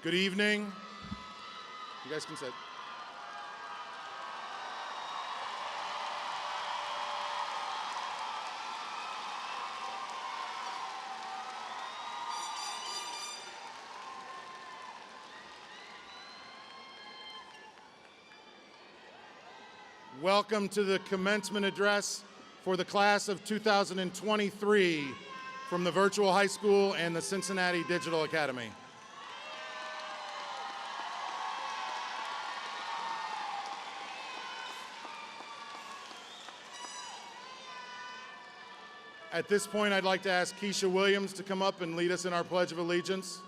Good evening. You guys can sit. Welcome to the commencement address for the class of 2023 from the Virtual High School and the Cincinnati Digital Academy. At this point, I'd like to ask Keisha Williams to come up and lead us in our Pledge of Allegiance.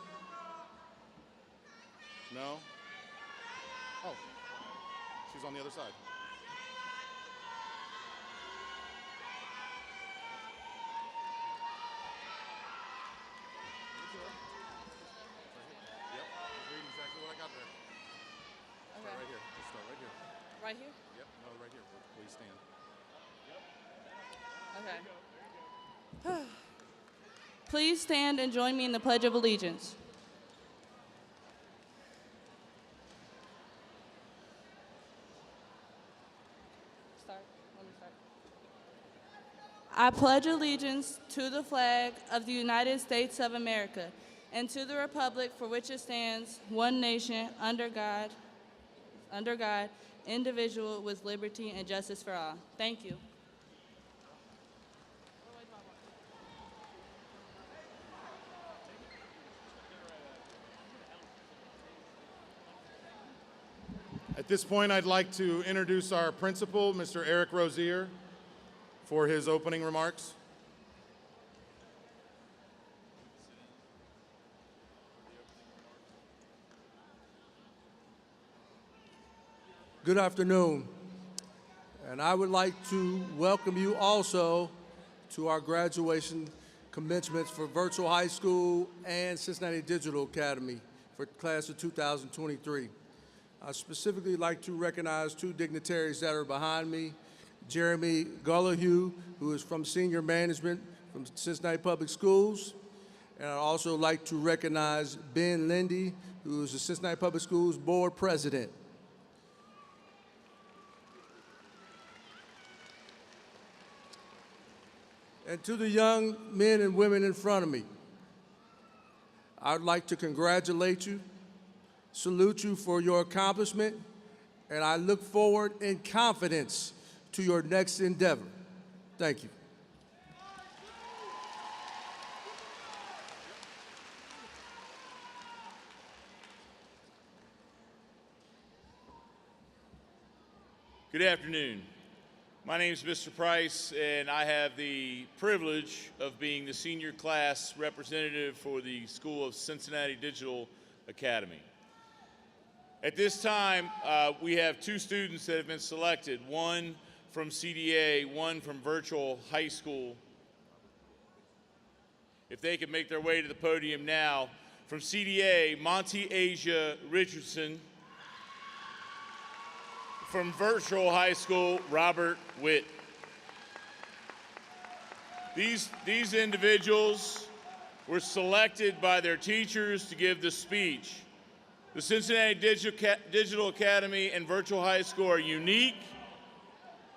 No? Oh, she's on the other side. Yep, just reading exactly what I got there. Okay. Start right here. Just start right here. Right here? Yep, no, right here. Please stand. Okay. Please stand and join me in the Pledge of Allegiance. Start. Let me start. I pledge allegiance to the flag of the United States of America and to the republic for which it stands, one nation, under God, indivisible, with liberty and justice for all. Thank you. At this point, I'd like to introduce our principal, Mr. Eric Rozier, for his opening remarks. Good afternoon, and I would like to welcome you also to our graduation commencements for Virtual High School and Cincinnati Digital Academy for class of 2023. I specifically like to recognize two dignitaries that are behind me, Jeremy Gullahue, who is from Senior Management from Cincinnati Public Schools, and I'd also like to recognize Ben Lindy, who is the Cincinnati Public Schools Board President. And to the young men and women in front of me, I'd like to congratulate you, salute you for your accomplishment, and I look forward in confidence to your next endeavor. Thank you. Good afternoon. My name is Mr. Price, and I have the privilege of being the senior class representative for the School of Cincinnati Digital Academy. At this time, we have two students that have been selected, one from CDA, one from Virtual High School. If they could make their way to the podium now. From CDA, Monty Asia Richardson. From Virtual High School, Robert Witt. These individuals were selected by their teachers to give the speech. The Cincinnati Digital Academy and Virtual High School are unique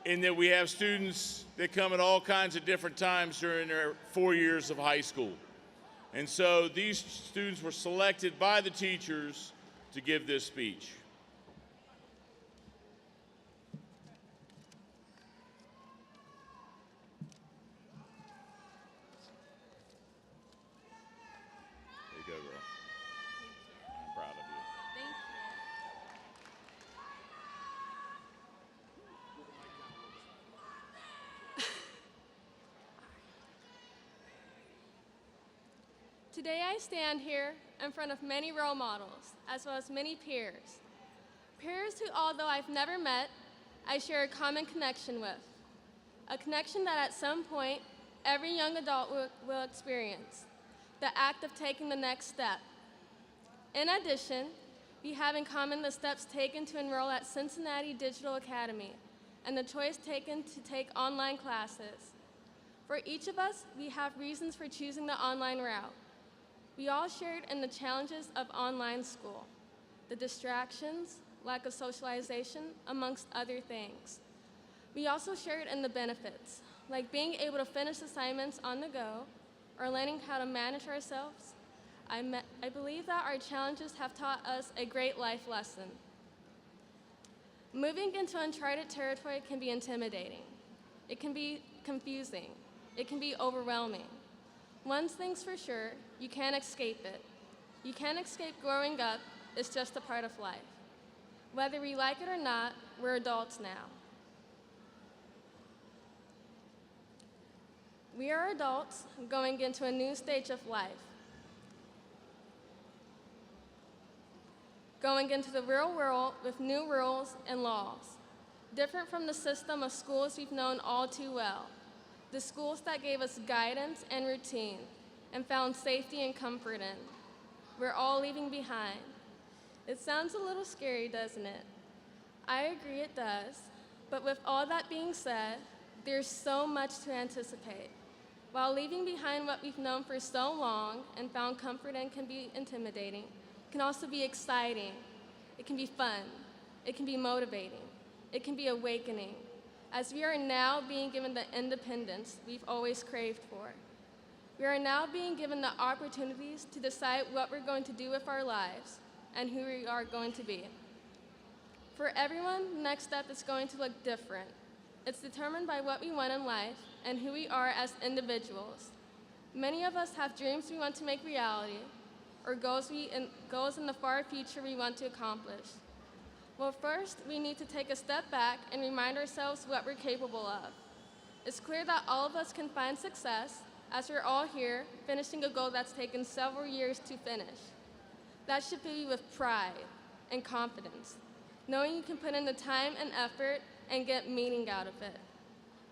in that we have students that come at all kinds of different times during their 4 years of high school. And so these students were selected by the teachers to give this speech. There you go, girl. I'm proud of you. Thank you. Today I stand here in front of many role models, as well as many peers. Peers who, although I've never met, I share a common connection with. A connection that at some point, every young adult will experience. The act of taking the next step. In addition, we have in common the steps taken to enroll at Cincinnati Digital Academy and the choice taken to take online classes. For each of us, we have reasons for choosing the online route. We all shared in the challenges of online school, the distractions, lack of socialization, amongst other things. We also shared in the benefits, like being able to finish assignments on the go or learning how to manage ourselves. I believe that our challenges have taught us a great life lesson. Moving into uncharted territory can be intimidating. It can be confusing. It can be overwhelming. One thing's for sure, you can't escape it. You can't escape growing up, it's just a part of life. Whether we like it or not, we're adults now. We are adults going into a new stage of life. Going into the real world with new rules and laws, different from the system of schools we've known all too well, the schools that gave us guidance and routine and found safety and comfort in. We're all leaving behind. It sounds a little scary, doesn't it? I agree it does, but with all that being said, there's so much to anticipate. While leaving behind what we've known for so long and found comfort in can be intimidating, it can also be exciting. It can be fun. It can be motivating. It can be awakening, as we are now being given the independence we've always craved for. We are now being given the opportunities to decide what we're going to do with our lives and who we are going to be. For everyone, the next step is going to look different. It's determined by what we want in life and who we are as individuals. Many of us have dreams we want to make reality, or goals in the far future we want to accomplish. Well, first, we need to take a step back and remind ourselves what we're capable of. It's clear that all of us can find success, as we're all here finishing a goal that's taken several years to finish. That should fill you with pride and confidence, knowing you can put in the time and effort and get meaning out of it.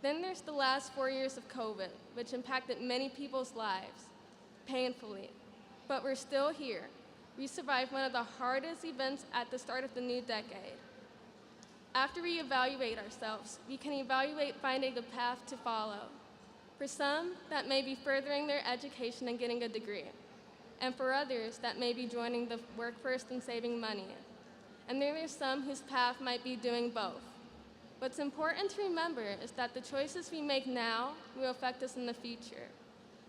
Then there's the last 4 years of COVID, which impacted many people's lives, painfully. But we're still here. We survived one of the hardest events at the start of the new decade. After we evaluate ourselves, we can evaluate finding a path to follow. For some, that may be furthering their education and getting a degree. And for others, that may be joining the workforce and saving money. And there are some whose path might be doing both. What's important to remember is that the choices we make now will affect us in the future.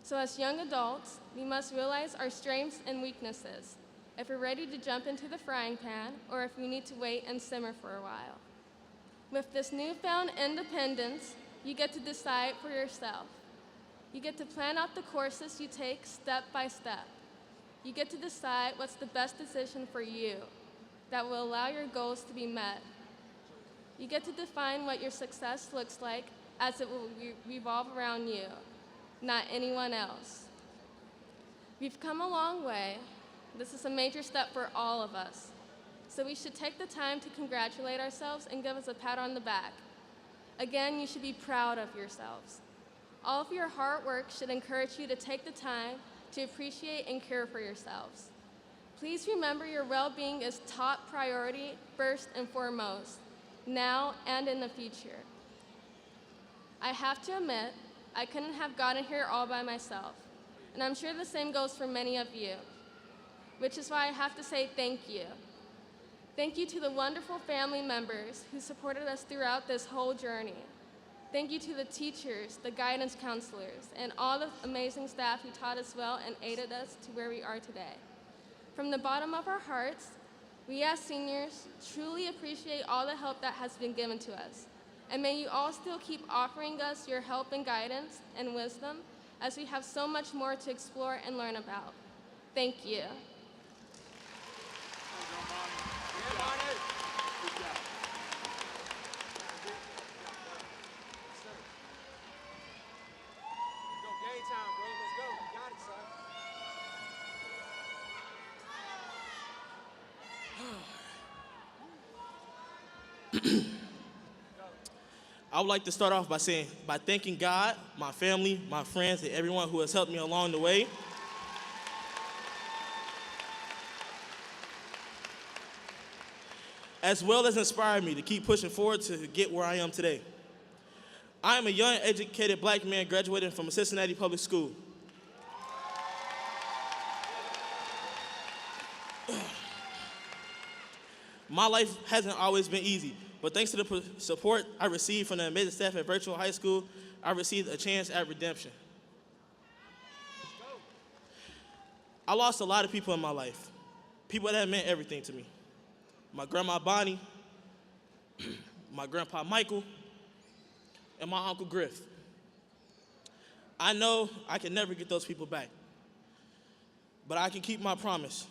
So as young adults, we must realize our strengths and weaknesses, if we're ready to jump into the frying pan or if we need to wait and simmer for a while. With this newfound independence, you get to decide for yourself. You get to plan out the courses you take step by step. You get to decide what's the best decision for you that will allow your goals to be met. You get to define what your success looks like as it will revolve around you, not anyone else. We've come a long way. This is a major step for all of us. So we should take the time to congratulate ourselves and give us a pat on the back. Again, you should be proud of yourselves. All of your hard work should encourage you to take the time to appreciate and care for yourselves. Please remember your well-being is top priority first and foremost, now and in the future. I have to admit, I couldn't have gotten here all by myself, and I'm sure the same goes for many of you, which is why I have to say thank you. Thank you to the wonderful family members who supported us throughout this whole journey. Thank you to the teachers, the guidance counselors, and all the amazing staff who taught us well and aided us to where we are today. From the bottom of our hearts, we as seniors truly appreciate all the help that has been given to us. And may you all still keep offering us your help and guidance and wisdom as we have so much more to explore and learn about. Thank you. I would like to start off by thanking God, my family, my friends, and everyone who has helped me along the way. As well as inspired me to keep pushing forward to get where I am today. I am a young, educated black man graduating from a Cincinnati public school. My life hasn't always been easy, but thanks to the support I received from the amazing staff at Virtual High School, I received a chance at redemption. I lost a lot of people in my life, people that meant everything to me. My grandma Bonnie, my grandpa Michael, and my uncle Griff. I know I can never get those people back, but I can keep my promise.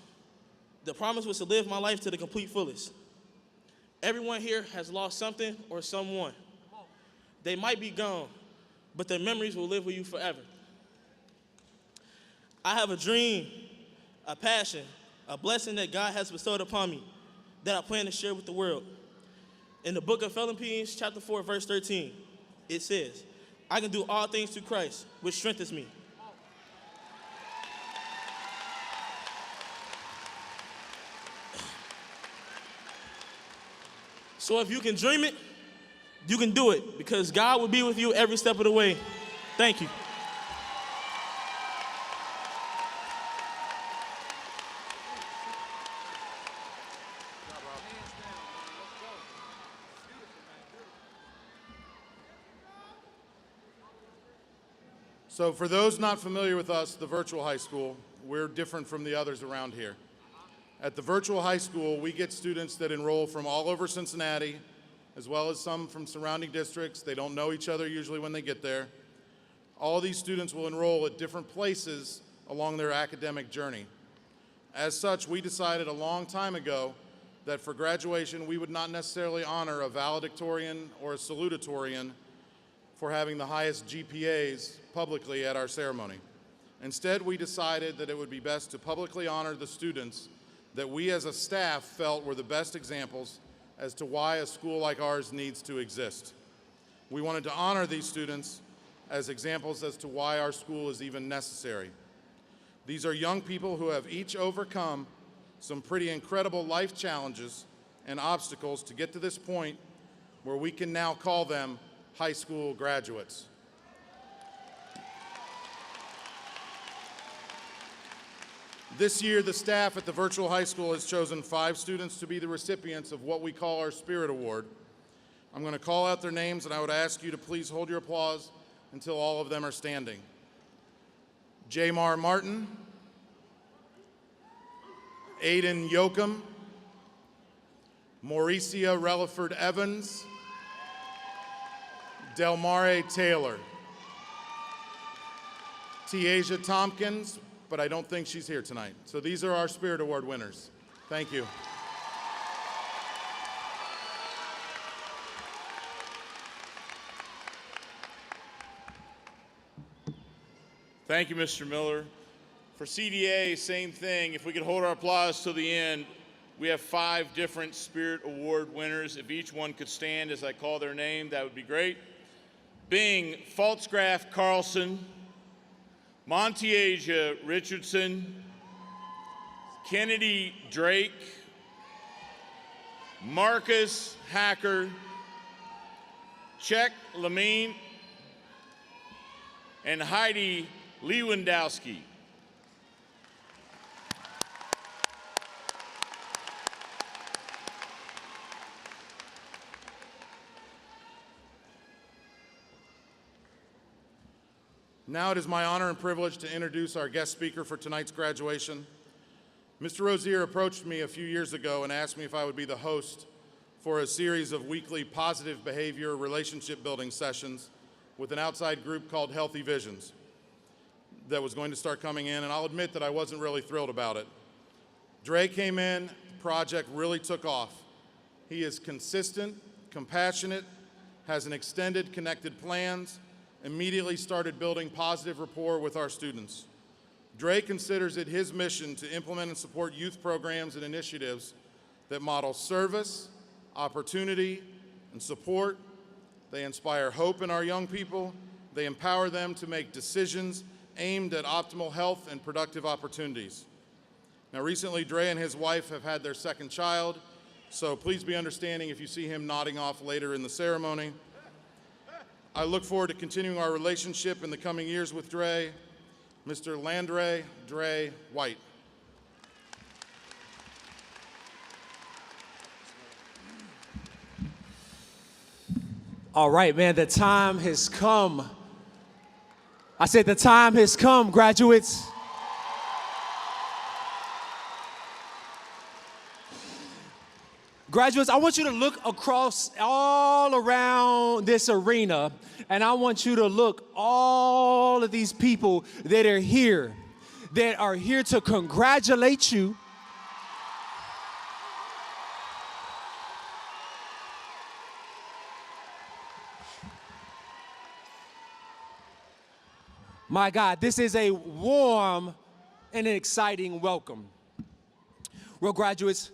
The promise was to live my life to the complete fullest. Everyone here has lost something or someone. They might be gone, but their memories will live with you forever. I have a dream, a passion, a blessing that God has bestowed upon me that I plan to share with the world. In the book of Philippians, chapter 4, verse 13, it says, I can do all things through Christ, which strengthens me. So if you can dream it, you can do it, because God will be with you every step of the way. Thank you. So for those not familiar with us, the Virtual High School, we're different from the others around here. At the Virtual High School, we get students that enroll from all over Cincinnati, as well as some from surrounding districts. They don't know each other usually when they get there. All these students will enroll at different places along their academic journey. As such, we decided a long time ago that for graduation, we would not necessarily honor a valedictorian or a salutatorian for having the highest GPAs publicly at our ceremony. Instead, we decided that it would be best to publicly honor the students that we as a staff felt were the best examples as to why a school like ours needs to exist. We wanted to honor these students as examples as to why our school is even necessary. These are young people who have each overcome some pretty incredible life challenges and obstacles to get to this point where we can now call them high school graduates. This year, the staff at the Virtual High School has chosen 5 students to be the recipients of what we call our Spirit Award. I'm going to call out their names, and I would ask you to please hold your applause until all of them are standing. Jamar Martin, Aiden Yoakum, Mauricia Relaford Evans, Delmare Taylor, Tiaja Tompkins, but I don't think she's here tonight. So these are our Spirit Award winners. Thank you. Thank you, Mr. Miller. For CDA, same thing. If we could hold our applause till the end, we have 5 different Spirit Award winners. If each one could stand as I call their name, that would be great. Being Faltzgraff Carlson, Montiasia Richardson, Kennedy Drake, Marcus Hacker, Czech Lamine, and Heidi Lewandowski. Now it is my honor and privilege to introduce our guest speaker for tonight's graduation. Mr. Rozier approached me a few years ago and asked me if I would be the host for a series of weekly positive behavior relationship building sessions with an outside group called Healthy Visions that was going to start coming in, and I'll admit that I wasn't really thrilled about it. Dre came in, the project really took off. He is consistent, compassionate, has an extended connected plans, immediately started building positive rapport with our students. Dre considers it his mission to implement and support youth programs and initiatives that model service, opportunity, and support. They inspire hope in our young people. They empower them to make decisions aimed at optimal health and productive opportunities. Now, recently, Dre and his wife have had their second child, so please be understanding if you see him nodding off later in the ceremony. I look forward to continuing our relationship in the coming years with Dre. Mr. Landre Dre White. All right, man, the time has come. I said the time has come, graduates. Graduates, I want you to look across all around this arena, and I want you to look all of these people that are here to congratulate you. My God, this is a warm and an exciting welcome. Well, graduates,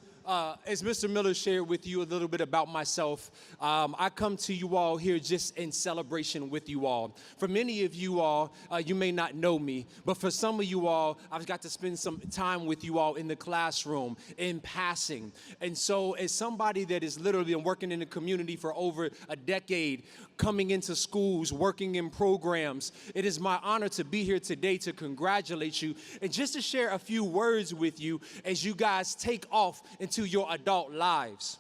as Mr. Miller shared with you a little bit about myself, I come to you all here just in celebration with you all. For many of you all, you may not know me, but for some of you all, I've got to spend some time with you all in the classroom, in passing. And so as somebody that has literally been working in the community for over a decade, coming into schools, working in programs, it is my honor to be here today to congratulate you and just to share a few words with you as you guys take off into your adult lives.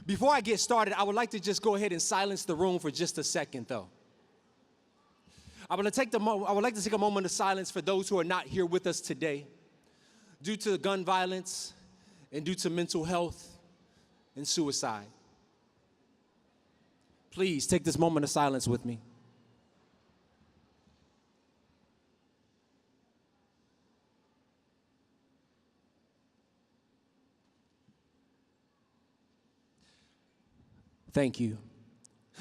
Before I get started, I would like to just go ahead and silence the room for just a second, though. I would like to take a moment of silence for those who are not here with us today due to gun violence and due to mental health and suicide. Please take this moment of silence with me. Thank you.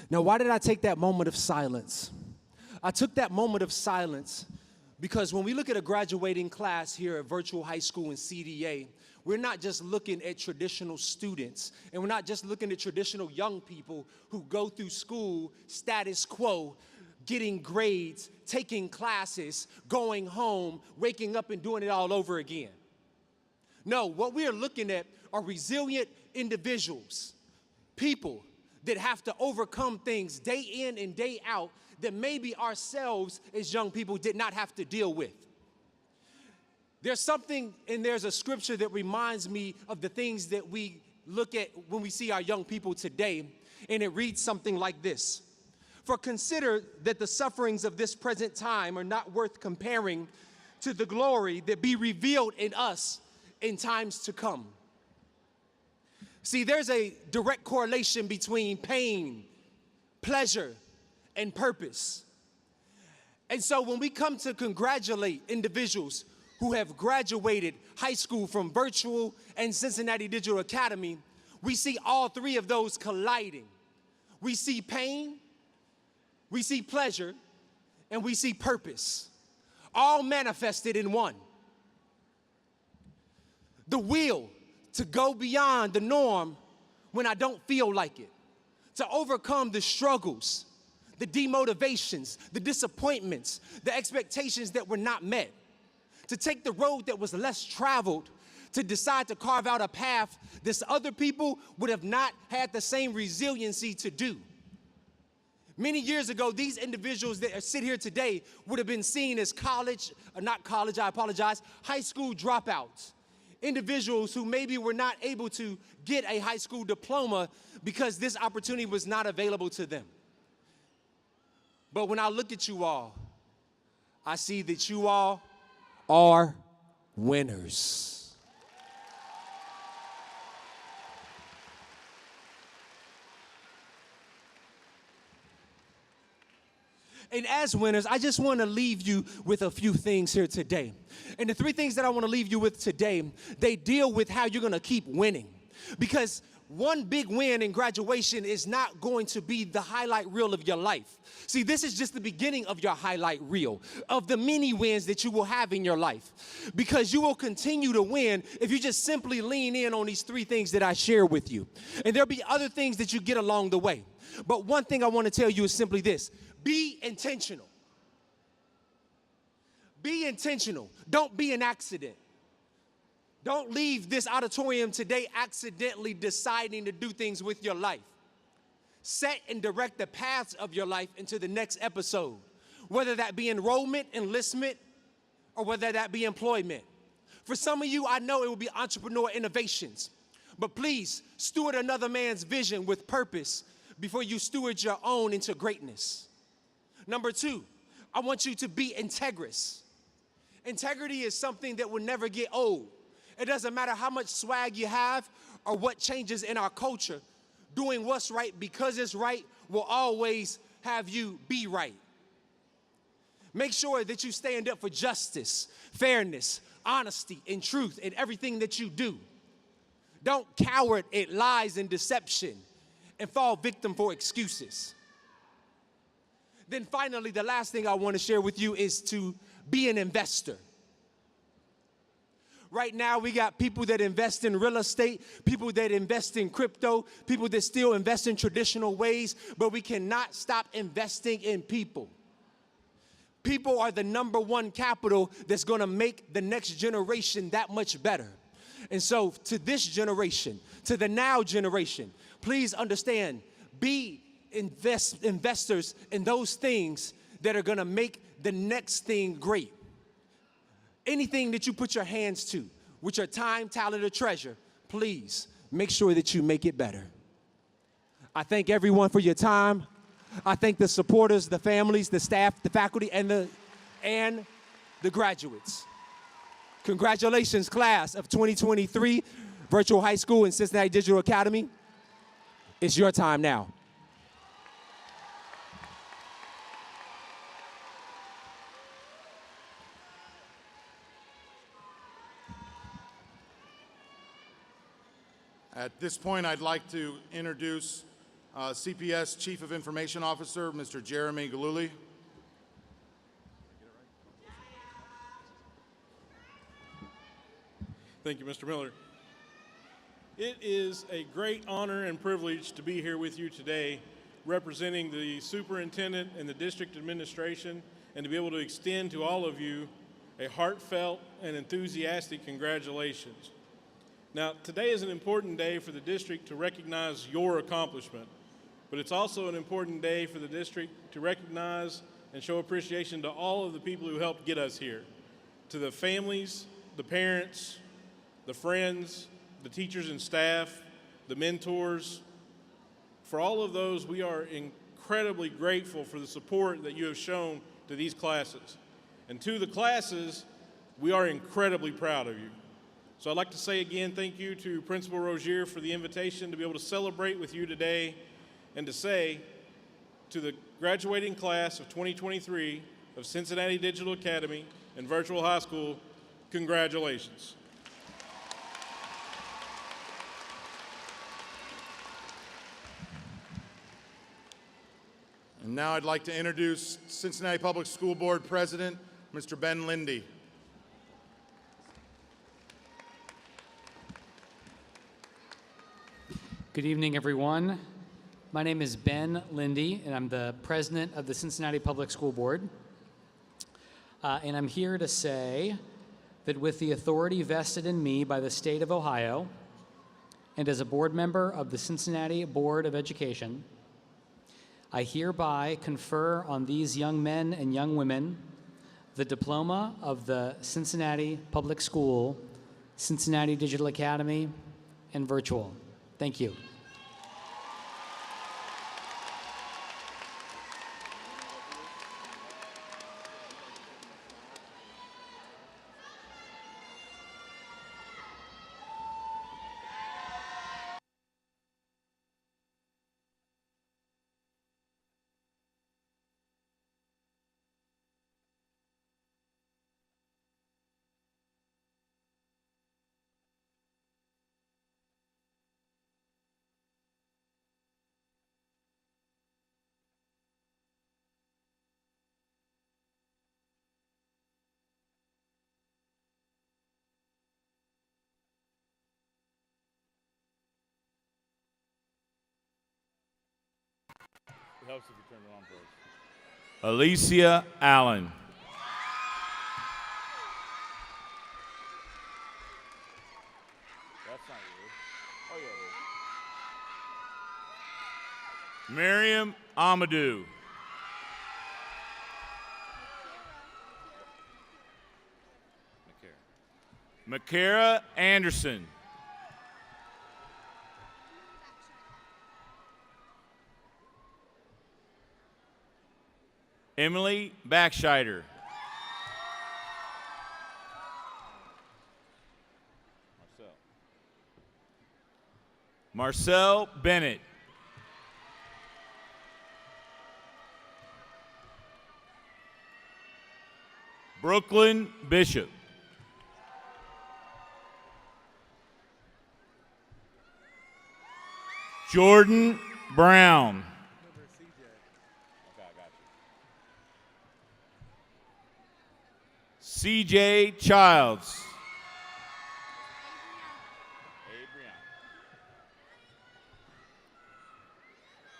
Now, why did I take that moment of silence? I took that moment of silence because when we look at a graduating class here at Virtual High School and CDA, we're not just looking at traditional students, and we're not just looking at traditional young people who go through school status quo, getting grades, taking classes, going home, waking up and doing it all over again. No, what we are looking at are resilient individuals, people that have to overcome things day in and day out that maybe ourselves as young people did not have to deal with. There's something, and there's a scripture that reminds me of the things that we look at when we see our young people today, and it reads something like this. For consider that the sufferings of this present time are not worth comparing to the glory that be revealed in us in times to come. See, there's a direct correlation between pain, pleasure, and purpose. And so when we come to congratulate individuals who have graduated high school from Virtual and Cincinnati Digital Academy, we see all three of those colliding. We see pain, we see pleasure, and we see purpose, all manifested in one. The will to go beyond the norm when I don't feel like it, to overcome the struggles, the demotivations, the disappointments, the expectations that were not met, to take the road that was less traveled, to decide to carve out a path that other people would have not had the same resiliency to do. Many years ago, these individuals that sit here today would have been seen as high school dropouts. Individuals who maybe were not able to get a high school diploma because this opportunity was not available to them. But when I look at you all, I see that you all are winners. And as winners, I just want to leave you with a few things here today. And the three things that I want to leave you with today, they deal with how you're going to keep winning. Because one big win in graduation is not going to be the highlight reel of your life. See, this is just the beginning of your highlight reel, of the many wins that you will have in your life. Because you will continue to win if you just simply lean in on these three things that I share with you. And there'll be other things that you get along the way. But one thing I want to tell you is simply this: be intentional. Be intentional. Don't be an accident. Don't leave this auditorium today accidentally deciding to do things with your life. Set and direct the paths of your life into the next episode, whether that be enrollment, enlistment, or whether that be employment. For some of you, I know it will be entrepreneur innovations, but please steward another man's vision with purpose, before you steward your own into greatness. Number two, I want you to be integrous. Integrity is something that will never get old. It doesn't matter how much swag you have or what changes in our culture. Doing what's right because it's right will always have you be right. Make sure that you stand up for justice, fairness, honesty, and truth in everything that you do. Don't cower at lies and deception and fall victim for excuses. Then finally, the last thing I want to share with you is to be an investor. Right now, we got people that invest in real estate, people that invest in crypto, people that still invest in traditional ways, but we cannot stop investing in people. People are the number one capital that's going to make the next generation that much better. And so to this generation, to the now generation, please understand, be investors in those things that are going to make the next thing great. Anything that you put your hands to, with your time, talent, or treasure, please make sure that you make it better. I thank everyone for your time. I thank the supporters, the families, the staff, the faculty, and the graduates. Congratulations, class of 2023, Virtual High School and Cincinnati Digital Academy. It's your time now. At this point, I'd like to introduce CPS Chief of Information Officer, Mr. Jeremy Galuli. Thank you, Mr. Miller. It is a great honor and privilege to be here with you today, representing the superintendent and the district administration, and to be able to extend to all of you a heartfelt and enthusiastic congratulations. Now, today is an important day for the district to recognize your accomplishment, but it's also an important day for the district to recognize and show appreciation to all of the people who helped get us here, to the families, the parents, the friends, the teachers and staff, the mentors. For all of those, we are incredibly grateful for the support that you have shown to these classes. And to the classes, we are incredibly proud of you. So I'd like to say again, thank you to Principal Rozier for the invitation to be able to celebrate with you today, and to say to the graduating class of 2023 of Cincinnati Digital Academy and Virtual High School, congratulations. And now I'd like to introduce Cincinnati Public School Board President, Mr. Ben Lindy. Good evening, everyone. My name is Ben Lindy, and I'm the president of the Cincinnati Public School Board. And I'm here to say that with the authority vested in me by the state of Ohio, and as a board member of the Cincinnati Board of Education, I hereby confer on these young men and young women the diploma of the Cincinnati Public School, Cincinnati Digital Academy, and Virtual. Thank you. It helps if you turn it on first. Alicia Allen. That's not you. Oh, yeah, it is. Miriam Amadou. Makara Anderson. Emily Backscheider. Marcel Bennett. Brooklyn Bishop. Jordan Brown. CJ Childs.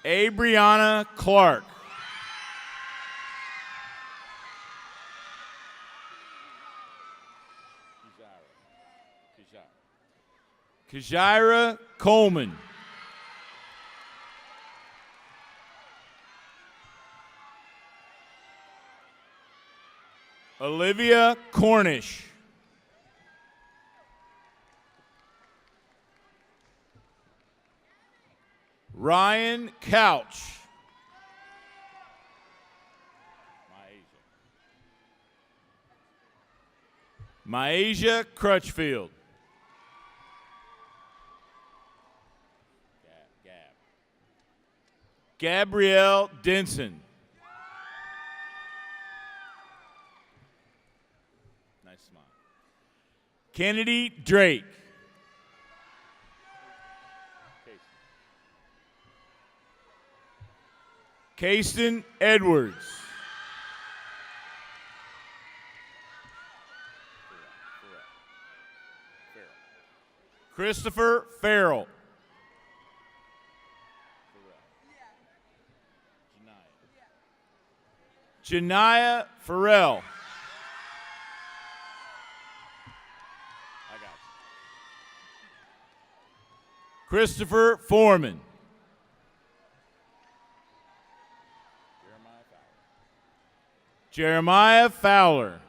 Abriana Clark. Kajira Coleman. Olivia Cornish. Ryan Couch. Myasia Crutchfield. Gabrielle Denson. Nice smile. Kennedy Drake. Kasten Edwards. Christopher Farrell. Janiyah Farrell. I got you. Christopher Foreman. Jeremiah Fowler.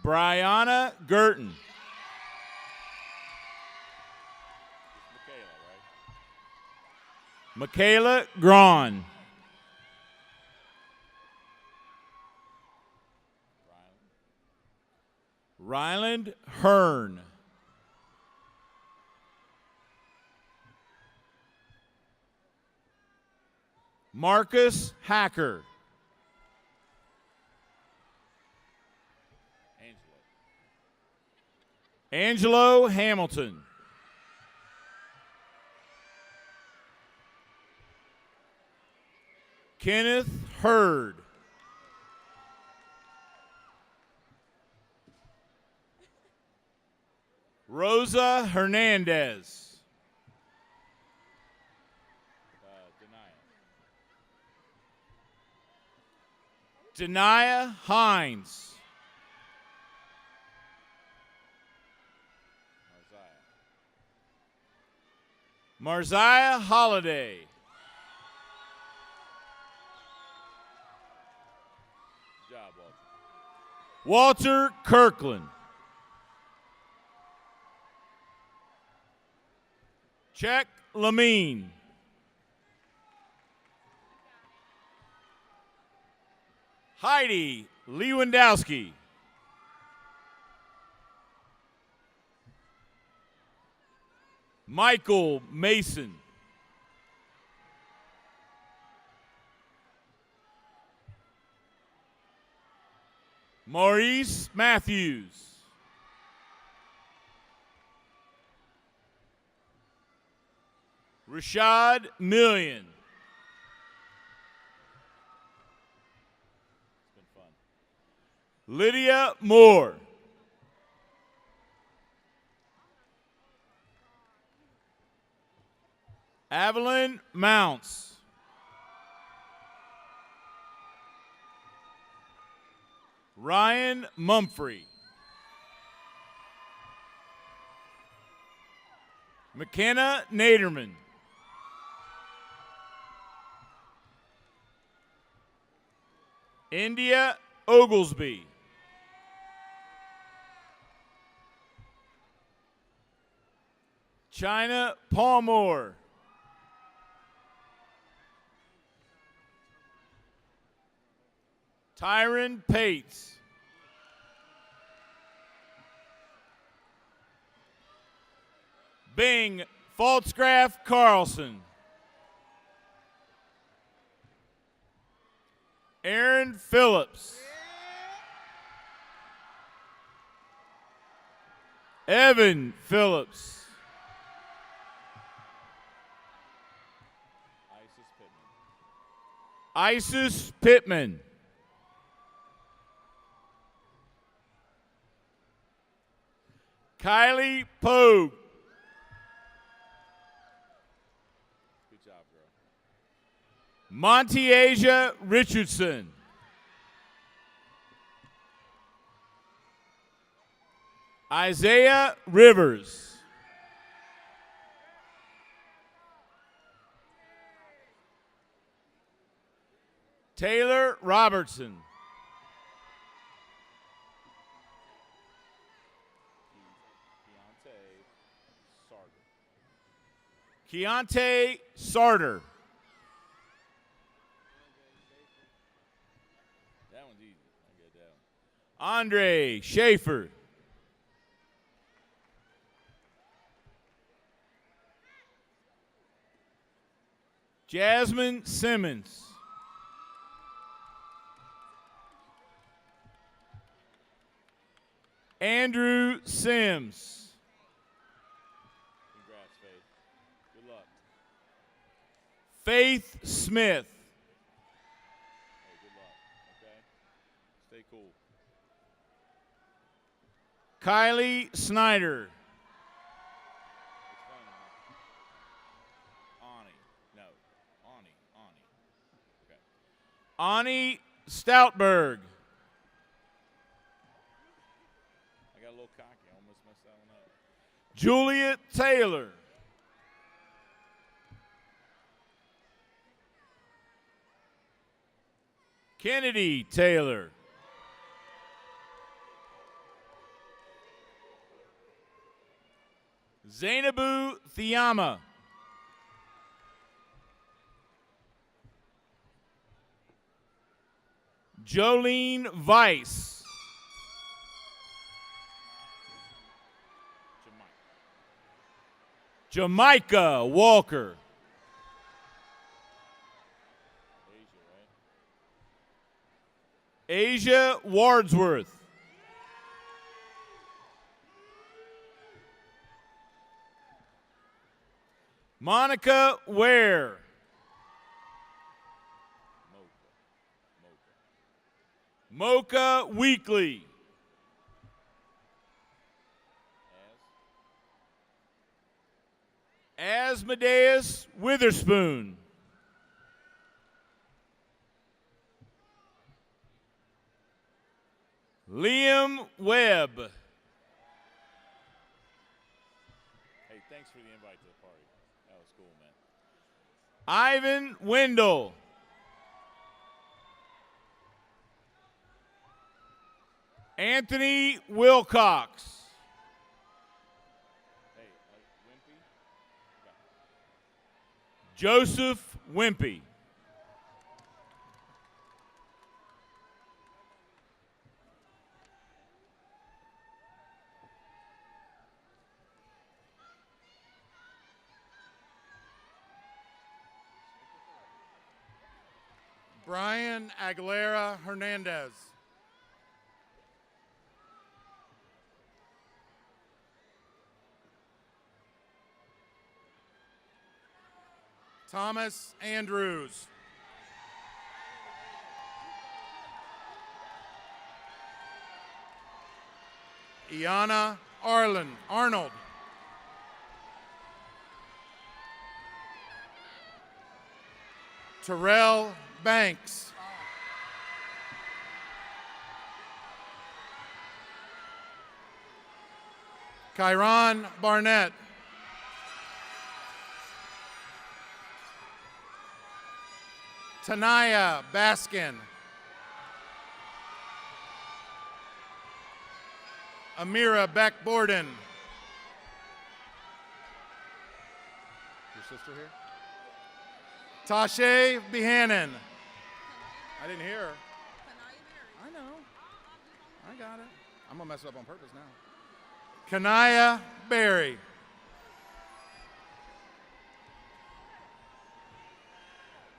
Brianna Girton. Michaela Grawn. Ryland Hearn. Marcus Hacker. Angelo Hamilton. Kenneth Hurd. Rosa Hernandez. Denia Hines. Marziah Holiday. Good job, Walter. Walter Kirkland. Czech Lamine. Heidi Lewandowski. Michael Mason. Maurice Matthews. Rashad Million. It's been fun. Lydia Moore. Evelyn Mounts. Ryan Mumphrey. McKenna Naderman. India Oglesby. China Palmore. Tyron Pates. Bing Faltzgraff Carlson. Aaron Phillips. Evan Phillips. Isis Pittman. Kylie Pogue. Good job, girl. Montiasia Richardson. Isaiah Rivers. Taylor Robertson. Keontae Sarter. That one's easy. I get that one. Andre Schaefer. Jasmine Simmons. Andrew Sims. Congrats, Faith. Good luck. Faith Smith. Hey, good luck, okay? Stay cool. Kylie Snyder. It's fun, man. Ani. No. Ani. Okay. Ani Stoutberg. I got a little cocky. I almost messed that one up. Juliet Taylor. Kennedy Taylor. Zainabu Thiama. Jolene Weiss. Jamaica Walker. Asia Wardsworth. Monica Ware. Mocha Weekly. Asmodeus Witherspoon. Liam Webb. Hey, thanks for the invite to the party. That was cool, man. Ivan Wendell. Anthony Wilcox. Hey, Wimpy. Okay. Joseph Wimpy. Brian Aguilera Hernandez. Thomas Andrews. Iana Arnold. Terrell Banks. Kyron Barnett. Tanaya Baskin. Amira Beck-Borden. Your sister here? Tashay Behannon. I didn't hear her. I know. I got it. I'm going to mess it up on purpose now. Kanaya Berry.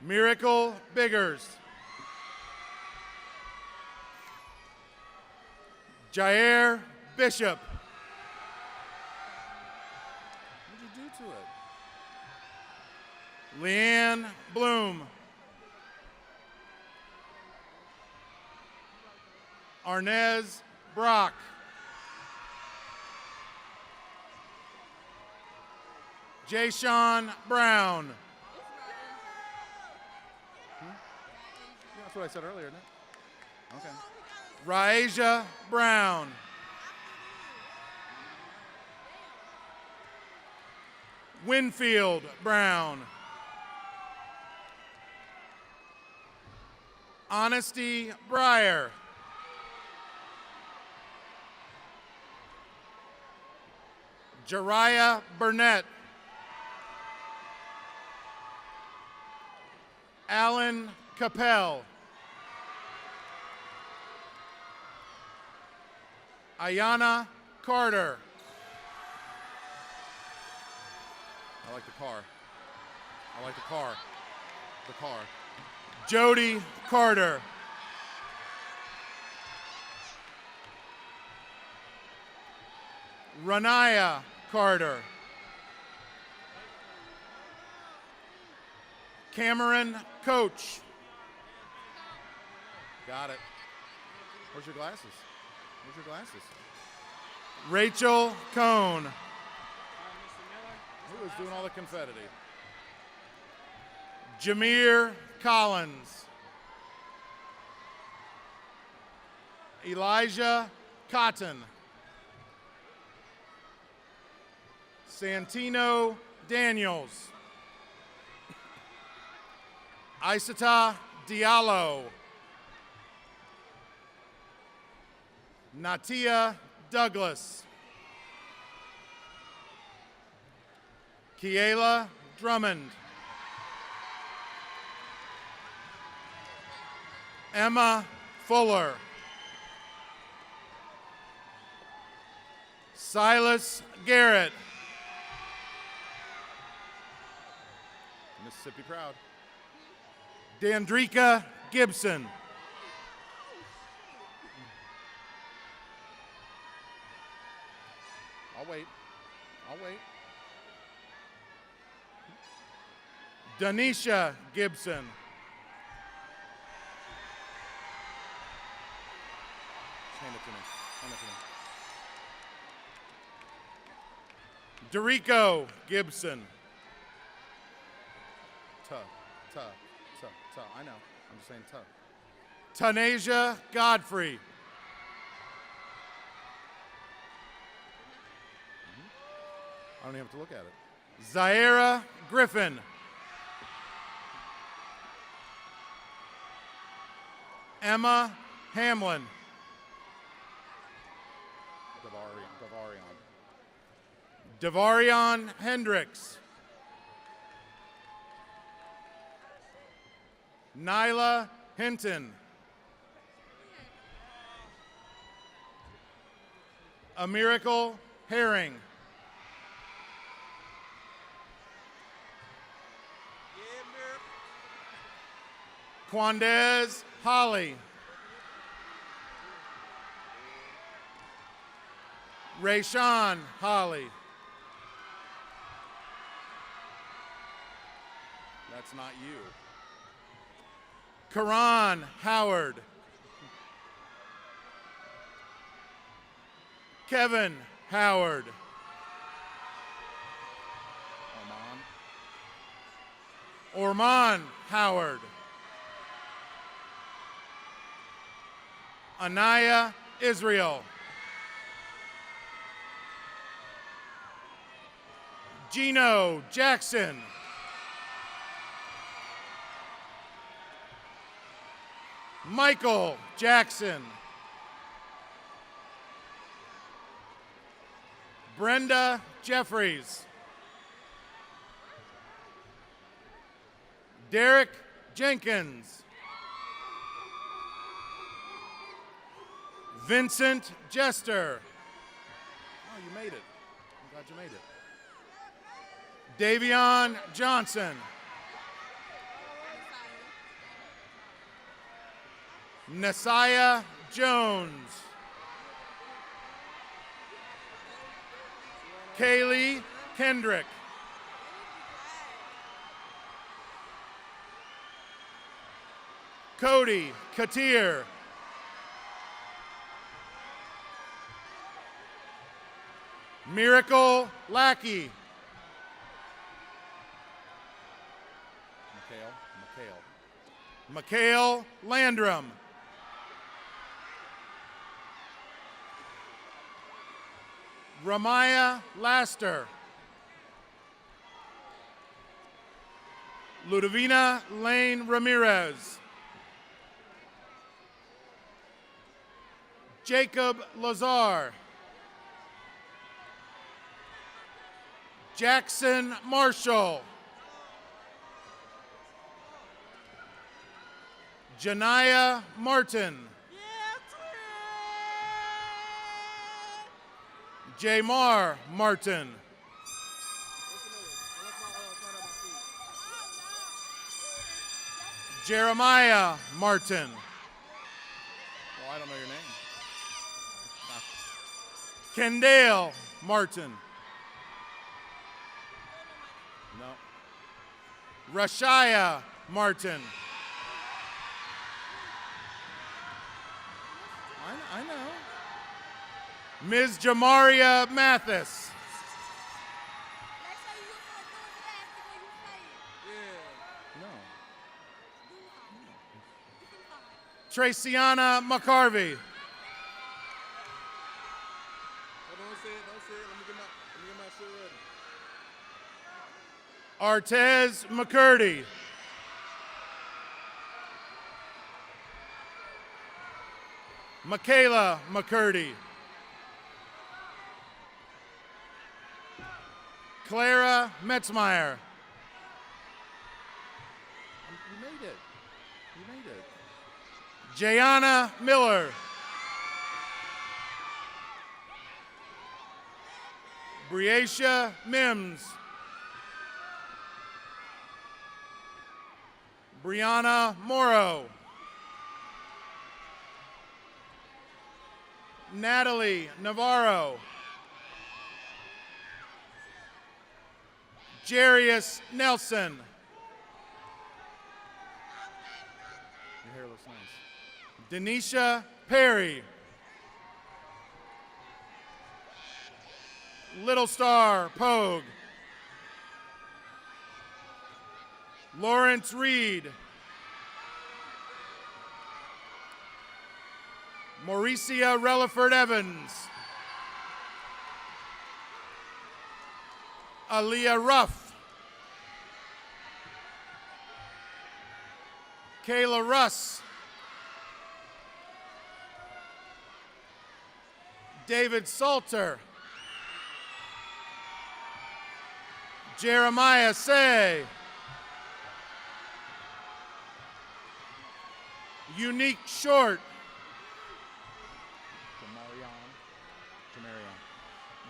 Miracle Biggers. Jair Bishop. What did you do to it? Leanne Bloom. Arnez Brock. Jayshawn Brown. That's what I said earlier, isn't it? Okay. Raeja Brown. Winfield Brown. Honesty Breyer. Jariah Burnett. Alan Capel. Ayana Carter. I like the car. I like the car. The car. Jody Carter. Ranaya Carter. Cameron Coach. Got it. Where's your glasses? Where's your glasses? Rachel Cohn. Who is doing all the confetti? Jameer Collins. Elijah Cotton. Santino Daniels. Isata Diallo. Natia Douglas. Kiela Drummond. Emma Fuller. Silas Garrett. Mississippi proud. Dandrika Gibson. I'll wait. I'll wait. Danisha Gibson. Hand it to me. Hand it to me. Dorico Gibson. I know. I'm just saying Tanasia Godfrey. I don't even have to look at it. Zaira Griffin. Emma Hamlin. Devarion Hendricks. Nyla Hinton. A Miracle Herring. Quandez Holly. Rayshawn Holly. That's not you. Karan Howard. Kevin Howard. Orman Howard. Anaya Israel. Gino Jackson. Michael Jackson. Brenda Jeffries. Derek Jenkins. Vincent Jester. Oh, you made it. I'm glad you made it. Davion Johnson. Nasiah Jones. Kaylee Kendrick. Cody Katir. Miracle Lackey. Mikhail Landrum. Ramaya Laster. Ludovina Lane Ramirez. Jacob Lazar. Jackson Marshall. Janaya Martin. Jamar Martin. Jeremiah Martin. Well, I don't know your name. Kendale Martin. No. Rashaya Martin. I know. Ms. Jamaria Mathis. No. Traciana McCarvey. Don't say it. Let me get my shit ready. Artez McCurdy. Michaela McCurdy. Clara Metzmeyer. You made it. You made it. Jayana Miller. Briacia Mims. Brianna Morrow. Natalie Navarro. Jarius Nelson. Your hair looks nice. Denisha Perry. Little Star Pogue. Lawrence Reed. Mauricia Relaford Evans. Aaliyah Ruff. Kayla Russ. David Salter. Jeremiah Say. Unique Short.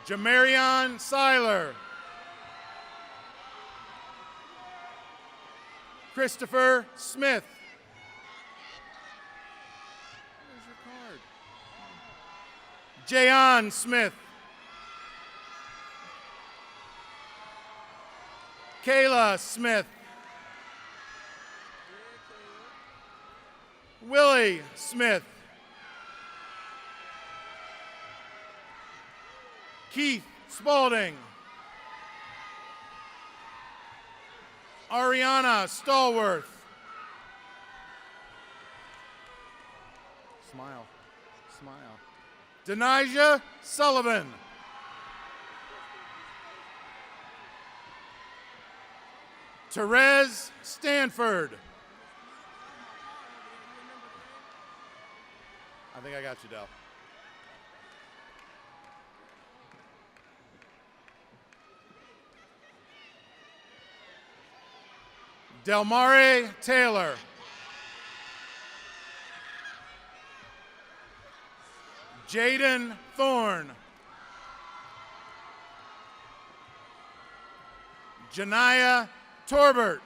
Jamarion Seiler. Christopher Smith. Where's your card? Jayon Smith. Kayla Smith. Willie Smith. Keith Spalding. Ariana Stallworth. Smile. Smile. Denijah Sullivan. Therese Stanford. I think I got you, Del. Delmare Taylor. Jaden Thorne. Janaya Torbert.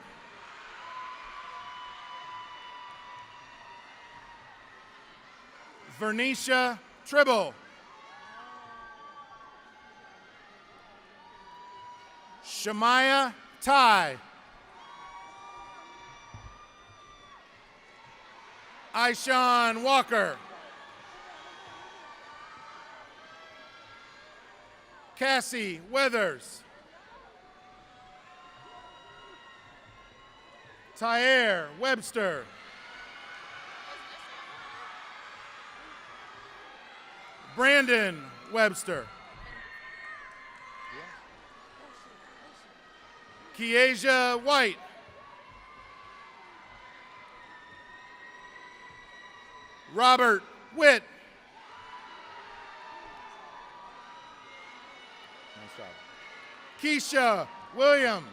Vernicia Tribble. Shamaya Tai. Aishan Walker. Cassie Weathers. Tyre Webster. Brandon Webster. Kiesia White. Robert Witt. Nice job. Keisha Williams.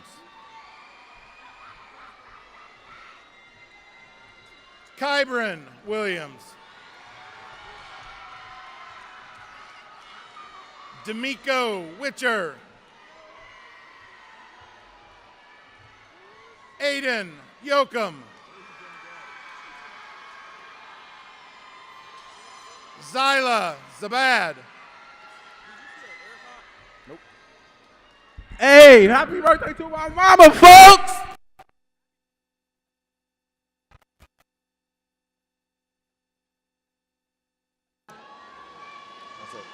Kybron Williams. D'Amico Witcher. Aiden Yoakum. Zyla Zabad. Hey, happy birthday to my mama, folks! That's it.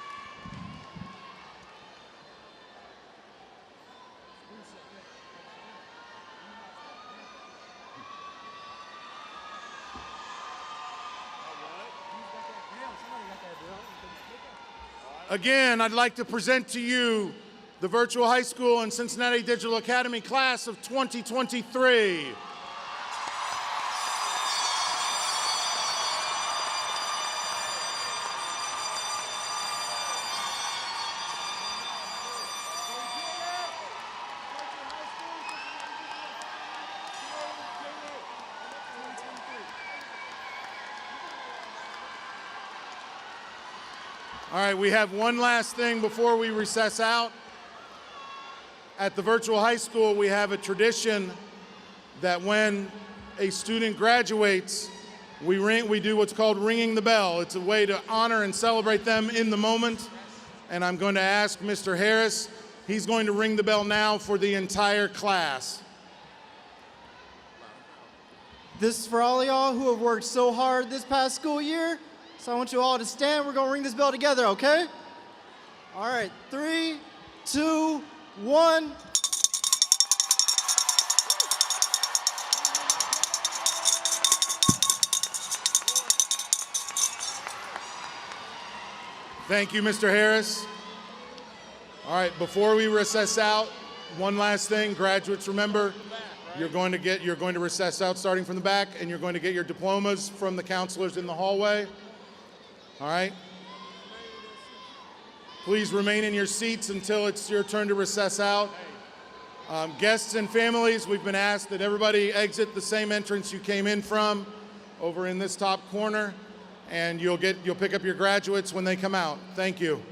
Again, I'd like to present to you the Virtual High School and Cincinnati Digital Academy class of 2023. All right, we have one last thing before we recess out. At the Virtual High School, we have a tradition that when a student graduates, we do what's called ringing the bell. It's a way to honor and celebrate them in the moment. And I'm going to ask Mr. Harris, he's going to ring the bell now for the entire class. This is for all y'all who have worked so hard this past school year. So I want you all to stand. We're going to ring this bell together, okay? All right, 3, 2, 1. Thank you, Mr. Harris. All right, before we recess out, one last thing. Graduates, remember, you're going to recess out starting from the back, and you're going to get your diplomas from the counselors in the hallway. All right? Please remain in your seats until it's your turn to recess out. Guests and families, we've been asked that everybody exit the same entrance you came in from over in this top corner, and you'll pick up your graduates when they come out. Thank you.